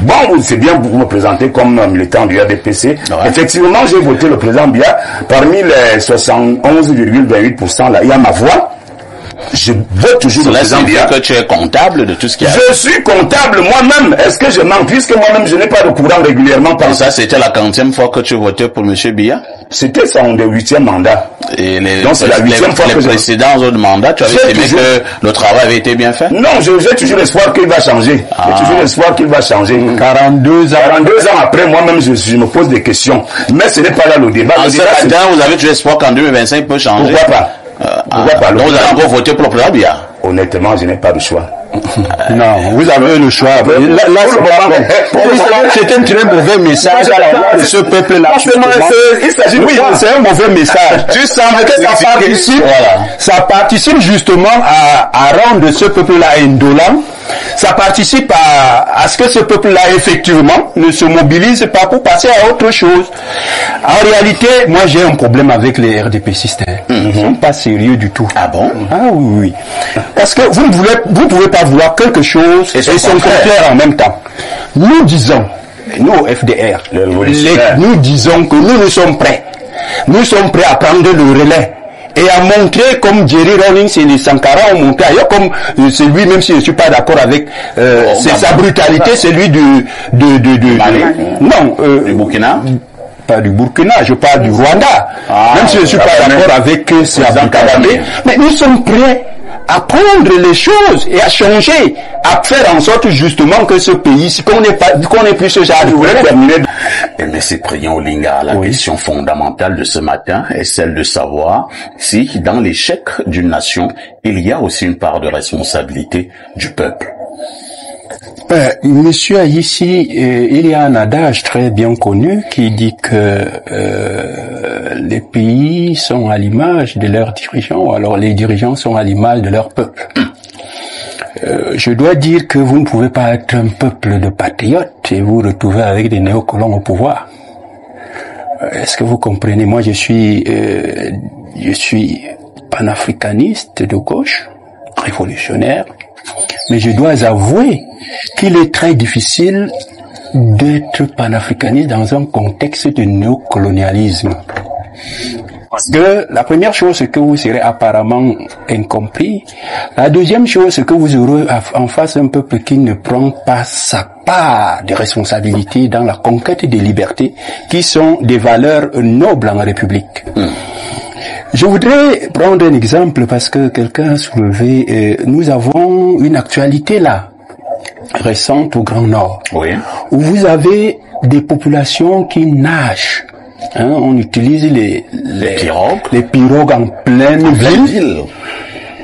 Bon, c'est bien pour me présenter comme militant du RDPC. Ouais. Effectivement, j'ai voté le président Biya. Parmi les 71,28%, là, il y a ma voix. Je vote toujours le président Biya. Que tu es comptable de tout ce qui a... Je suis comptable moi-même. Est-ce que je mens? Puisque moi-même, je n'ai pas de courant régulièrement. Et ça, c'était la 40e fois que tu votais pour M. Biya? C'était son 8e mandat. Et donc c'est la 8e fois que les précédents autres mandats, tu avais aimé que le travail avait été bien fait? Non, j'ai toujours l'espoir qu'il va changer. J'ai toujours l'espoir qu'il va changer. 42 ans après, moi-même, je me pose des questions. Mais ce n'est pas là le débat. En ce matin, vous avez toujours l'espoir qu'en 2025, il peut changer? Pourquoi pas? Pourquoi pas? Donc vous allez encore voter pour le président Biya? Honnêtement, je n'ai pas de choix. Non, vous avez le choix. Là, c'est un très mauvais message à l'endroit de ce peuple-là. Il s'agit de quoi? C'est un mauvais message. Tu sens que ça participe justement à rendre ce peuple-là indolent. Ça participe à ce que ce peuple-là, effectivement, ne se mobilise pas pour passer à autre chose. En réalité, moi, j'ai un problème avec les RDPcistes. Ils ne sont pas sérieux du tout. Ah bon? Ah oui. Parce que vous ne pouvez pas vouloir quelque chose et son contraire en même temps. Nous disons, nous, au FDR, nous disons que nous sommes prêts. Nous sommes prêts à prendre le relais. Et à montrer comme Jerry Rawlings et les Sankara ont montré ailleurs, comme c'est lui, même si je ne suis pas d'accord avec sa brutalité, c'est lui du Burkina. Pas du Burkina, je parle du Rwanda. Même si je ne suis pas d'accord avec sa brutalité, mais nous sommes prêts à prendre les choses et à changer, à faire en sorte justement que ce pays, qu'on n'ait plus ce genre de problème. Mais Cyprien Olinga, la question fondamentale de ce matin est celle de savoir si, dans l'échec d'une nation, il y a aussi une part de responsabilité du peuple. Monsieur Aïssi, il y a un adage très bien connu qui dit que les pays sont à l'image de leurs dirigeants, alors les dirigeants sont à l'image de leur peuple. Je dois dire que vous ne pouvez pas être un peuple de patriotes et vous retrouver avec des néocolons au pouvoir. Est-ce que vous comprenez? Moi, je suis panafricaniste de gauche, révolutionnaire, mais je dois avouer qu'il est très difficile d'être panafricaniste dans un contexte de néocolonialisme. Parce que la première chose, c'est que vous serez apparemment incompris. La deuxième chose, c'est que vous aurez en face un peuple qui ne prend pas sa part de responsabilité dans la conquête des libertés, qui sont des valeurs nobles en République. Je voudrais prendre un exemple parce que quelqu'un a soulevé, nous avons une actualité là, récente au Grand Nord, où vous avez des populations qui nagent. On utilise les pirogues en pleine ville.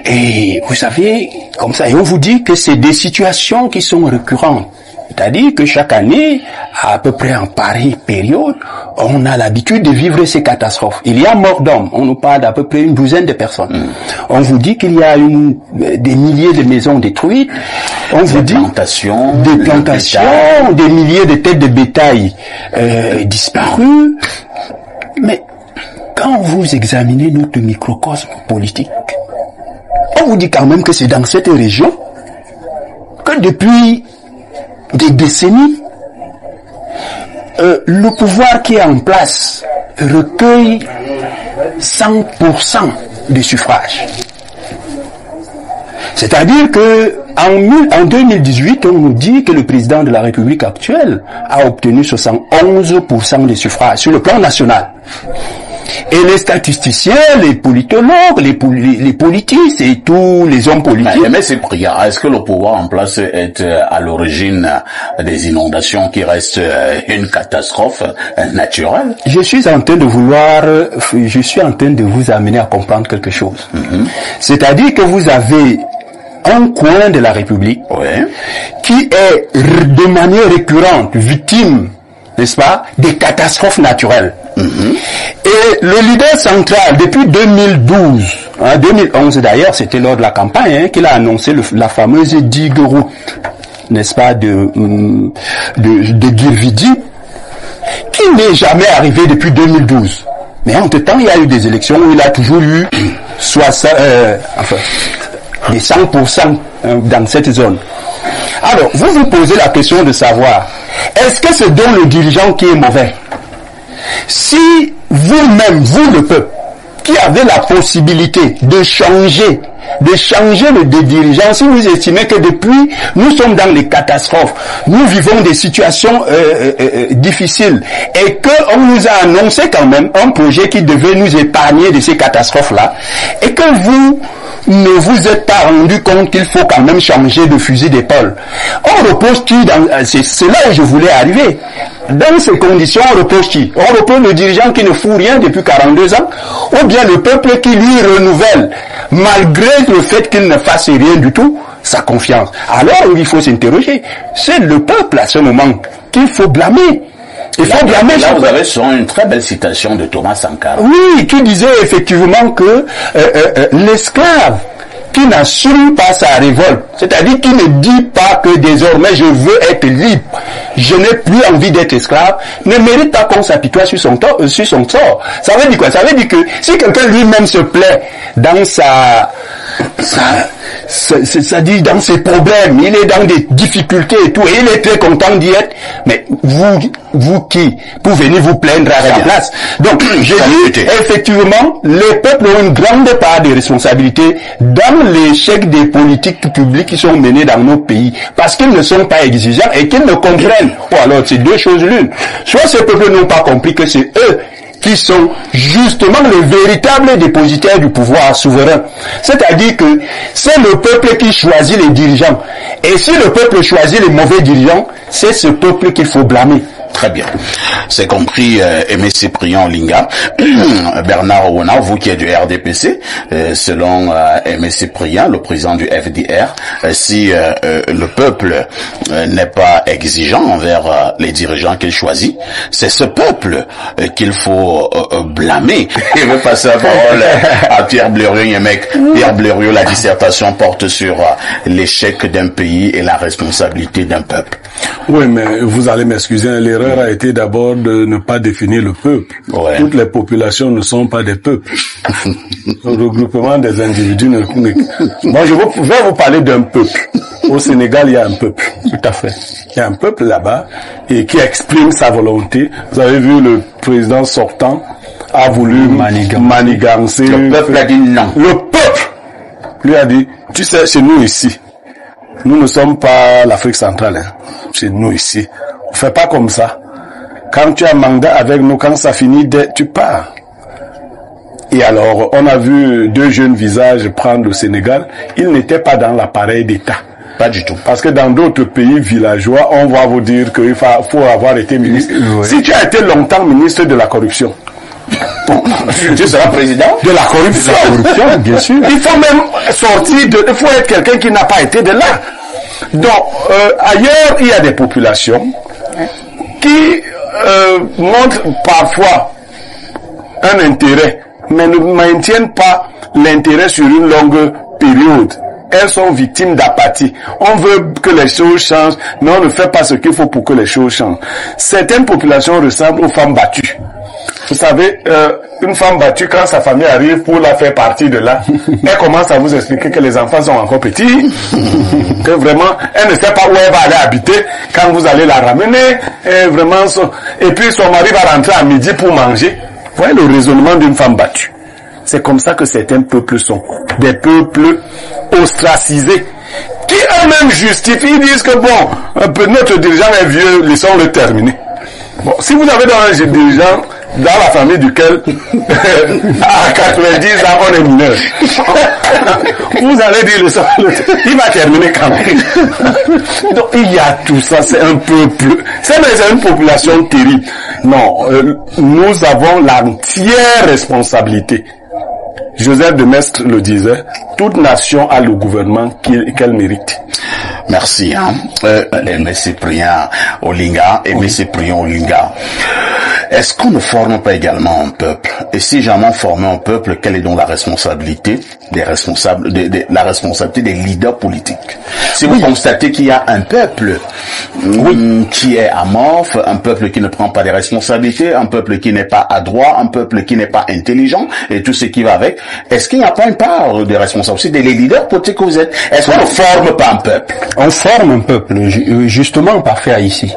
Et vous savez, comme ça, et on vous dit que c'est des situations qui sont récurrentes. C'est-à-dire que chaque année, à peu près en pareille période, on a l'habitude de vivre ces catastrophes. Il y a mort d'hommes, on nous parle d'à peu près une douzaine de personnes. On vous dit qu'il y a des milliers de maisons détruites, on vous dit des plantations, des milliers de têtes de bétail disparues. Mais quand vous examinez notre microcosme politique, on vous dit quand même que c'est dans cette région que depuis des décennies, le pouvoir qui est en place recueille 100% des suffrages. C'est-à-dire que en 2018, on nous dit que le président de la République actuelle a obtenu 71% des suffrages sur le plan national. Et les statisticiens, les politologues, les politistes et tous les hommes politiques... Mais c'est prière. Est-ce que le pouvoir en place est à l'origine des inondations qui restent une catastrophe naturelle? Je suis en train de vous amener à comprendre quelque chose. C'est-à-dire que vous avez un coin de la République qui est de manière récurrente victime, n'est-ce pas, des catastrophes naturelles. Et le leader central, depuis 2012, 2011 d'ailleurs, c'était lors de la campagne qu'il a annoncé la fameuse digue route, n'est-ce pas, de Girvidi, qui n'est jamais arrivé depuis 2012. Mais entre-temps, il y a eu des élections où il a toujours eu des 100% dans cette zone. Alors, vous vous posez la question de savoir, Est-ce que c'est donc le dirigeant qui est mauvais? Si vous-même, vous le peuple, qui avez la possibilité de changer le dirigeant, si vous estimez que depuis, nous sommes dans les catastrophes, nous vivons des situations difficiles, et qu'on nous a annoncé quand même un projet qui devait nous épargner de ces catastrophes-là, et que vous ne vous êtes pas rendu compte qu'il faut quand même changer de fusil d'épaule. On repose qui dans, c'est là où je voulais arriver. Dans ces conditions, on repose qui? On repose le dirigeant qui ne fout rien depuis 42 ans, ou bien le peuple qui lui renouvelle, malgré le fait qu'il ne fasse rien du tout, sa confiance. Alors, il faut s'interroger. C'est le peuple à ce moment qu'il faut blâmer. Il faut blâmer. Là, vous avez sur une très belle citation de Thomas Sankara. Oui, qui disait effectivement que l'esclave qui n'assume pas sa révolte, c'est-à-dire qui ne dit pas que désormais je veux être libre, je n'ai plus envie d'être esclave, ne mérite pas qu'on s'apitoie sur son sort. Ça veut dire quoi? Ça veut dire que si quelqu'un lui-même se plaît dans c'est-à-dire dans ses problèmes, il est dans des difficultés et tout, et il est très content d'y être, mais vous qui, pour venir vous plaindre à sa place. Donc, je dis, effectivement, les peuples ont une grande part de responsabilité dans l'échec des politiques publiques qui sont menées dans nos pays, parce qu'ils ne sont pas exigeants et qu'ils ne comprennent. Ou alors, c'est deux choses l'une. Soit ces peuples n'ont pas compris que c'est eux qui sont justement les véritables dépositaires du pouvoir souverain. C'est-à-dire que c'est le peuple qui choisit les dirigeants. Et si le peuple choisit les mauvais dirigeants, c'est ce peuple qu'il faut blâmer. Très bien. C'est compris, Aimé Cyprien Olinga. Bernard Ouona, vous qui êtes du RDPC, selon Aimé Cyprien, le président du FDR, si le peuple n'est pas exigeant envers les dirigeants qu'il choisit, c'est ce peuple qu'il faut blâmer. Je vais passer la parole à Pierre Blériot-Yémec. Pierre Blériot, la dissertation porte sur l'échec d'un pays et la responsabilité d'un peuple. Oui, mais vous allez m'excuser, l'erreur a été d'abord de ne pas définir le peuple. Ouais. Toutes les populations ne sont pas des peuples. Le regroupement des individus ne... Moi, je vais vous parler d'un peuple. Au Sénégal, il y a un peuple. Tout à fait. Il y a un peuple là-bas et qui exprime sa volonté. Vous avez vu, le président sortant a voulu manigancer. Le peuple a dit non. Le peuple lui a dit, tu sais, chez nous ici, nous ne sommes pas l'Afrique centrale. Hein. C'est nous ici. On fait pas comme ça. Quand tu as un mandat avec nous, quand ça finit, tu pars. Et alors, on a vu deux jeunes visages prendre le Sénégal. Ils n'étaient pas dans l'appareil d'État. Pas du tout. Parce que dans d'autres pays villageois, on va vous dire qu'il faut avoir été ministre. Oui. Si tu as été longtemps ministre de la corruption, bon, tu seras président de la corruption. Bien sûr. Il faut même sortir il faut être quelqu'un qui n'a pas été de là. Donc, ailleurs, il y a des populations qui montrent parfois un intérêt, mais ne maintiennent pas l'intérêt sur une longue période. Elles sont victimes d'apathie. On veut que les choses changent, mais on ne fait pas ce qu'il faut pour que les choses changent. Certaines populations ressemblent aux femmes battues. Vous savez, une femme battue, quand sa famille arrive pour la faire partie de là, elle commence à vous expliquer que les enfants sont encore petits, que vraiment, elle ne sait pas où elle va aller habiter quand vous allez la ramener, et puis son mari va rentrer à midi pour manger. Vous voyez le raisonnement d'une femme battue. C'est comme ça que certains peuples sont. Des peuples ostracisés, qui eux-mêmes justifient, ils disent que bon, notre dirigeant est vieux, laissons-le terminer. Bon, si vous avez dans un dirigeant dans la famille duquel à 90 ans on est mineur, vous allez dire il va terminer quand même. Donc il y a tout ça, c'est un peuple, c'est une population terrible. Non, nous avons l'entière responsabilité. Joseph de Maistre le disait, toute nation a le gouvernement qu'elle mérite. Merci. Aimé Cyprien Olinga, est-ce qu'on ne forme pas également un peuple? Et si jamais on forme un peuple, quelle est donc la responsabilité des responsables, la responsabilité des leaders politiques? Si vous constatez qu'il y a un peuple qui est amorphe, un peuple qui ne prend pas des responsabilités, un peuple qui n'est pas adroit, un peuple qui n'est pas intelligent et tout ce qui va avec, est-ce qu'il n'y a pas une part de responsabilité des leaders politiques que vous êtes? Est-ce qu'on ne forme pas un peuple? On forme un peuple, justement parfait ici.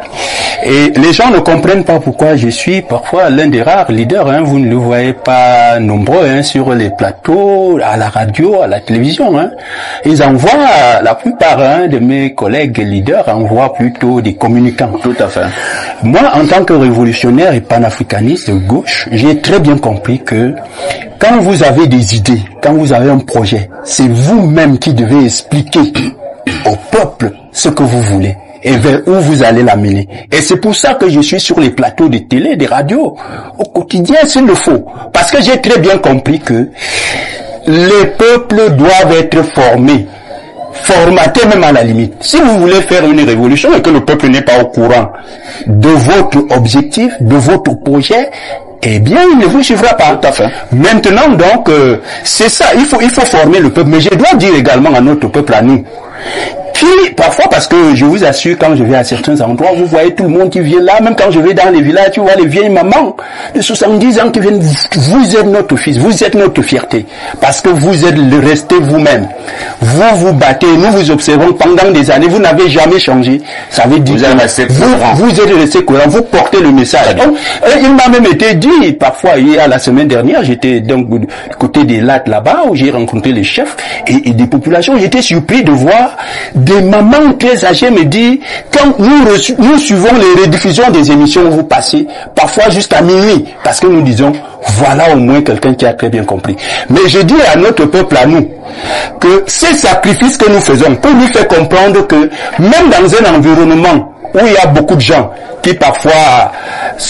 Et les gens ne comprennent pas pourquoi je suis parfois l'un des rares leaders. Vous ne le voyez pas nombreux sur les plateaux, à la radio, à la télévision. Ils envoient, la plupart de mes collègues leaders envoient plutôt des communicants. Tout à fait. Moi, en tant que révolutionnaire et panafricaniste de gauche, j'ai très bien compris que quand vous avez des idées, quand vous avez un projet, c'est vous-même qui devez expliquer au peuple ce que vous voulez et vers où vous allez l'amener. Et c'est pour ça que je suis sur les plateaux de télé, des radios, au quotidien s'il le faut. Parce que j'ai très bien compris que les peuples doivent être formés, formatés même à la limite. Si vous voulez faire une révolution et que le peuple n'est pas au courant de votre objectif, de votre projet, eh bien, il ne vous suivra pas. Tout à fait. Maintenant, donc, c'est ça. Il faut former le peuple. Mais je dois dire également à notre peuple, à nous, qui, parfois, parce que je vous assure, quand je vais à certains endroits, vous voyez tout le monde qui vient là, même quand je vais dans les villages, tu vois les vieilles mamans de 70 ans qui viennent, vous êtes notre fils, vous êtes notre fierté, parce que vous êtes resté vous-même. Vous vous battez, nous vous observons pendant des années, vous n'avez jamais changé. Ça veut dire que vous êtes resté cohérent, vous portez le message. Donc, il m'a même été dit, parfois, hier, la semaine dernière, j'étais donc du côté des lacs là-bas, où j'ai rencontré les chefs et des populations, j'étais surpris de voir des mamans très âgées me disent, quand nous suivons les rediffusions des émissions où vous passez, parfois jusqu'à minuit, parce que nous disons, voilà au moins quelqu'un qui a très bien compris. Mais je dis à notre peuple, à nous, que ces sacrifices que nous faisons pour lui faire comprendre que même dans un environnement où il y a beaucoup de gens qui parfois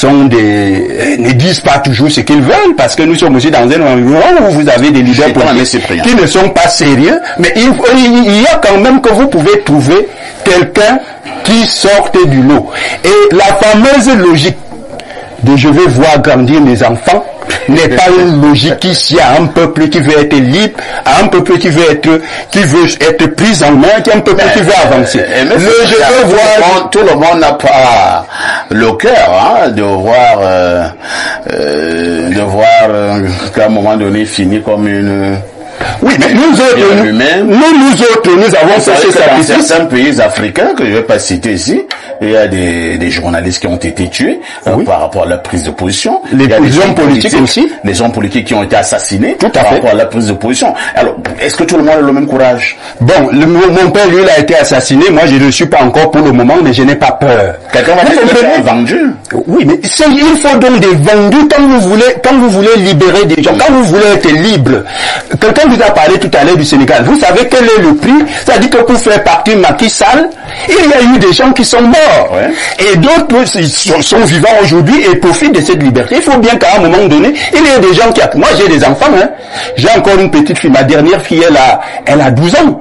ne disent pas toujours ce qu'ils veulent, parce que nous sommes aussi dans un environnement où vous avez des leaders politiques qui ne sont pas sérieux, mais il y a quand même que vous pouvez trouver quelqu'un qui sorte du lot. Et la fameuse logique de je vais voir grandir mes enfants n'est pas une logique ici à un peuple qui veut être libre, à un peuple qui veut être pris en main, qui est un peuple qui veut avancer. Tout le monde n'a pas le cœur de voir qu'à un moment donné finit comme une... Oui, mais nous autres, nous avons fait dans certains pays africains que je ne vais pas citer ici, il y a des journalistes qui ont été tués par rapport à la prise de position. Les hommes politiques aussi. Les hommes politiques qui ont été assassinés par rapport à la prise de position. Alors, est-ce que tout le monde a le même courage? Bon, mon père, lui, il a été assassiné. Moi, je ne le suis pas encore pour le moment, mais je n'ai pas peur. Quelqu'un va dire que c'est vendu. Oui, mais il faut donc des vendus quand vous voulez libérer des gens, quand vous voulez être libre. Quelqu'un vous a parlé tout à l'heure du Sénégal. Vous savez quel est le prix? C'est-à-dire que pour faire partir Macky Sall, il y a eu des gens qui sont morts. Ouais. Et d'autres sont vivants aujourd'hui et profitent de cette liberté. Il faut bien qu'à un moment donné, il y ait des gens qui... Moi, j'ai des enfants. J'ai encore une petite fille. Ma dernière fille, elle a 12 ans.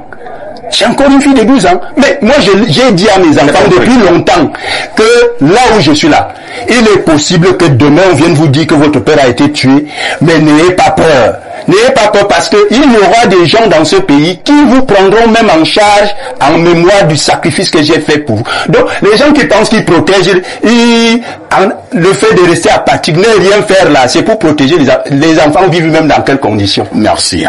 J'ai encore une fille de 12 ans. Mais moi, j'ai dit à mes enfants depuis longtemps que là où je suis là, il est possible que demain, on vienne vous dire que votre père a été tué. Mais n'ayez pas peur. N'ayez pas peur parce qu'il y aura des gens dans ce pays qui vous prendront même en charge en mémoire du sacrifice que j'ai fait pour vous. Donc, les gens qui pensent qu'ils protègent, le fait de rester apathique, ne rien faire là, c'est pour protéger les enfants vivent même dans quelles conditions. Merci.